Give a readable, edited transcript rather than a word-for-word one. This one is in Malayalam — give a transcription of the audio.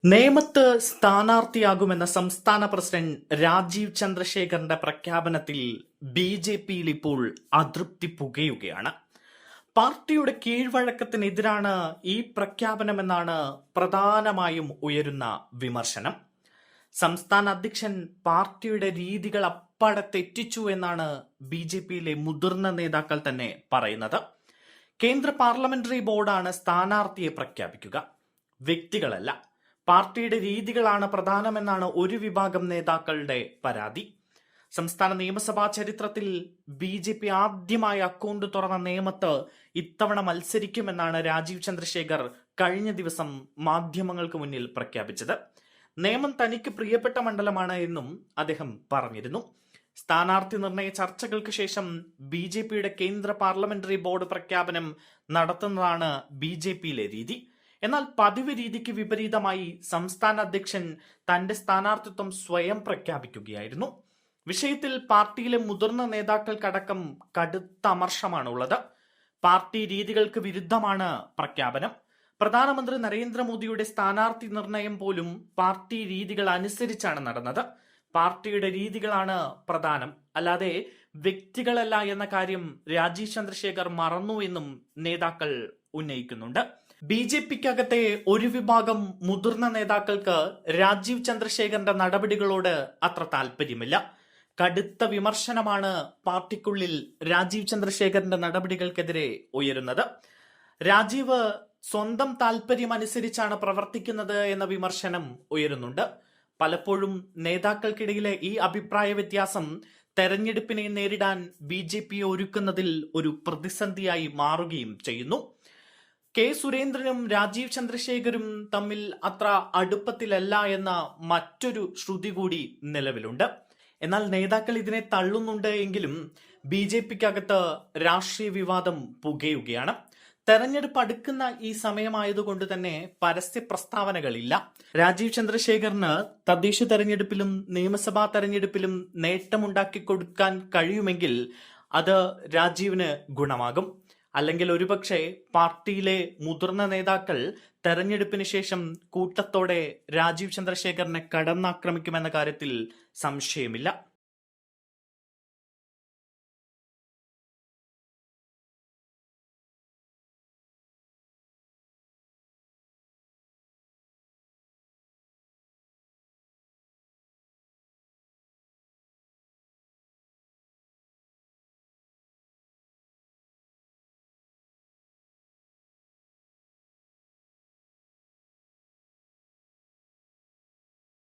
നേമത്ത് സ്ഥാനാർത്ഥിയാകുമെന്ന സംസ്ഥാന പ്രസിഡന്റ് രാജീവ് ചന്ദ്രശേഖറിന്റെ പ്രഖ്യാപനത്തിൽ ബി.ജെ.പിയിൽ ഇപ്പോൾ അതൃപ്തി പുകയുകയാണ്. പാർട്ടിയുടെ കീഴ്വഴക്കത്തിനെതിരാണ് ഈ പ്രഖ്യാപനമെന്നാണ് പ്രധാനമായും ഉയരുന്ന വിമർശനം. സംസ്ഥാന അധ്യക്ഷൻ പാർട്ടിയുടെ രീതികൾ അപ്പാടെ തെറ്റിച്ചു എന്നാണ് ബി.ജെ.പിയിലെ മുതിർന്ന നേതാക്കൾ തന്നെ പറയുന്നത്. കേന്ദ്ര പാർലമെന്ററി ബോർഡാണ് സ്ഥാനാർത്ഥിയെ പ്രഖ്യാപിക്കുക, വ്യക്തികളല്ല. പാർട്ടിയുടെ രീതികളാണ് പ്രധാനമെന്നാണ് ഒരു വിഭാഗം നേതാക്കളുടെ പരാതി. സംസ്ഥാന നിയമസഭാ ചരിത്രത്തിൽ ബി.ജെ.പി ആദ്യമായി അക്കൗണ്ട് തുറന്ന നേമത്ത് ഇത്തവണ മത്സരിക്കുമെന്നാണ് രാജീവ് ചന്ദ്രശേഖർ കഴിഞ്ഞ ദിവസം മാധ്യമങ്ങൾക്ക് മുന്നിൽ പ്രഖ്യാപിച്ചത്. നേമം തനിക്ക് പ്രിയപ്പെട്ട മണ്ഡലമാണ് എന്നും അദ്ദേഹം പറഞ്ഞിരുന്നു. സ്ഥാനാർത്ഥി നിർണയ ചർച്ചകൾക്ക് ശേഷം ബി.ജെ.പിയുടെ കേന്ദ്ര പാർലമെന്ററി ബോർഡ് പ്രഖ്യാപനം നടത്തുന്നതാണ് ബി.ജെ.പിയിലെ രീതി. എന്നാൽ പതിവ് രീതിക്ക് വിപരീതമായി സംസ്ഥാന അധ്യക്ഷൻ തന്റെ സ്ഥാനാർത്ഥിത്വം സ്വയം പ്രഖ്യാപിക്കുകയായിരുന്നു. വിഷയത്തിൽ പാർട്ടിയിലെ മുതിർന്ന നേതാക്കൾക്കടക്കം കടുത്ത അമർഷമാണുള്ളത്. പാർട്ടി രീതികൾക്ക് വിരുദ്ധമാണ് പ്രഖ്യാപനം. പ്രധാനമന്ത്രി നരേന്ദ്രമോദിയുടെ സ്ഥാനാർത്ഥി നിർണയം പോലും പാർട്ടി രീതികൾ അനുസരിച്ചാണ് നടന്നത്. പാർട്ടിയുടെ രീതികളാണ് പ്രധാനം, അല്ലാതെ വ്യക്തികളല്ല എന്ന കാര്യം രാജീവ് ചന്ദ്രശേഖർ മറന്നു എന്നും നേതാക്കൾ ഉന്നയിക്കുന്നുണ്ട്. ബി.ജെ.പിക്കകത്തെ ഒരു വിഭാഗം മുതിർന്ന നേതാക്കൾക്ക് രാജീവ് ചന്ദ്രശേഖറിന്റെ നടപടികളോട് അത്ര താല്പര്യമില്ല. കടുത്ത വിമർശനമാണ് പാർട്ടിക്കുള്ളിൽ രാജീവ് ചന്ദ്രശേഖറിന്റെ നടപടികൾക്കെതിരെ ഉയരുന്നത്. രാജീവ് സ്വന്തം താല്പര്യം അനുസരിച്ചാണ് പ്രവർത്തിക്കുന്നത് എന്ന വിമർശനം ഉയരുന്നുണ്ട്. പലപ്പോഴും നേതാക്കൾക്കിടയിലെ ഈ അഭിപ്രായ വ്യത്യാസം തെരഞ്ഞെടുപ്പിനെ നേരിടാൻ ബി.ജെ.പിയെ ഒരുക്കുന്നതിൽ ഒരു പ്രതിസന്ധിയായി മാറുകയും ചെയ്യുന്നു. കെ സുരേന്ദ്രനും രാജീവ് ചന്ദ്രശേഖരും തമ്മിൽ അത്ര അടുപ്പത്തിലല്ല എന്ന മറ്റൊരു ശ്രുതി കൂടി നിലവിലുണ്ട്. എന്നാൽ നേതാക്കൾ ഇതിനെ തള്ളുന്നുണ്ട് എങ്കിലും ബി.ജെ.പിക്കകത്ത് രാഷ്ട്രീയ വിവാദം പുകയുകയാണ്. തെരഞ്ഞെടുപ്പ് അടുക്കുന്ന ഈ സമയമായതുകൊണ്ട് തന്നെ പരസ്യ പ്രസ്താവനകളില്ല. രാജീവ് ചന്ദ്രശേഖറിന് തദ്ദേശ തെരഞ്ഞെടുപ്പിലും നിയമസഭാ തെരഞ്ഞെടുപ്പിലും നേട്ടമുണ്ടാക്കി കൊടുക്കാൻ കഴിയുമെങ്കിൽ അത് രാജീവിന് ഗുണമാകും. അല്ലെങ്കിൽ ഒരുപക്ഷെ പാർട്ടിയിലെ മുതിർന്ന നേതാക്കൾ തെരഞ്ഞെടുപ്പിന് ശേഷം കൂട്ടത്തോടെ രാജീവ് ചന്ദ്രശേഖറിനെ കടന്നാക്രമിക്കുമെന്ന കാര്യത്തിൽ സംശയമില്ല.